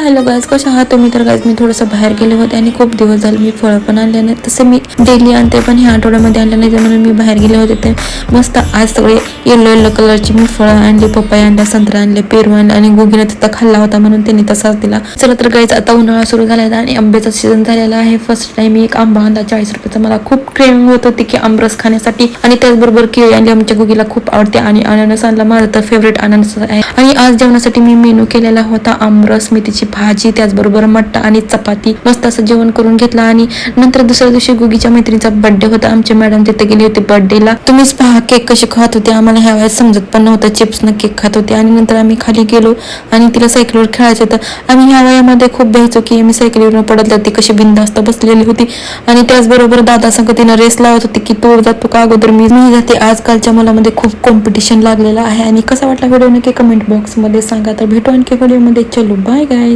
Hello guys, कशा आहात तुम्ही? तर गाईज मी थोडंसं बाहेर गेले होते आणि खूप दिवस झाले मी फळं पण आणले नाही. तसं मी डेली आणते पण ह्या आठवड्यामध्ये आणलं नाही, म्हणून मी बाहेर गेले होते. ते मस्त आज सगळे येलो येलो कलरची मी फळं आणली. पपई आणल्या, संत्रा आणले, पेरू आणले आणि गुगीने तिथं खाल्ला होता म्हणून त्यांनी तसाच दिला. चला तर गाईज, आता उन्हाळा सुरू झालेला आणि आंब्याचा सीझन झालेला आहे. फर्स्ट टाइम मी एक आंबा आणला 40 रुपयाचा. मला खूप क्रेविंग होत होती की आमरस खाण्यासाठी आणि त्याचबरोबर केळी आणली. आमच्या गुगीला खूप आवडते आणि अननस आणला. माझा तर फेवरेट अननस आहे. आणि आज जेवणासाठी मी मेनू केलेला होता आमरस, मेथीची भाजी, त्याचबरोबर मट्टा आणि चपाती. मस्त असं जेवण करून घेतला. आणि नंतर दुसऱ्या दिवशी गुगीच्या मैत्रिणीचा बर्थडे होता. आमची मॅडम तिथे गेली होती बर्थडेला. तुम्हीच पहा केक कशी खात होते. आम्हाला ह्या वेळेस समजत पण नव्हतं, चिप्सनं केक खात होते. आणि नंतर आम्ही खाली गेलो आणि तिला सायकलवर खेळायचं होतं. आम्ही ह्या वयामध्ये खूप भ्यायचो की मी सायकलीवर पडत ती कशी बिनधास्त बसलेली होती. आणि त्याचबरोबर दादा संग तिनं रेस लावत होती की तू जातो का अगोदर मी जाते. आजकालच्या मुलामध्ये खूप कॉम्पिटिशन लागलेलं आहे. आणि कसा वाटला व्हिडिओ नक्की कमेंट बॉक्समध्ये सांगा. तर भेटू आणखी व्हिडिओमध्ये. चलो बाय गाय.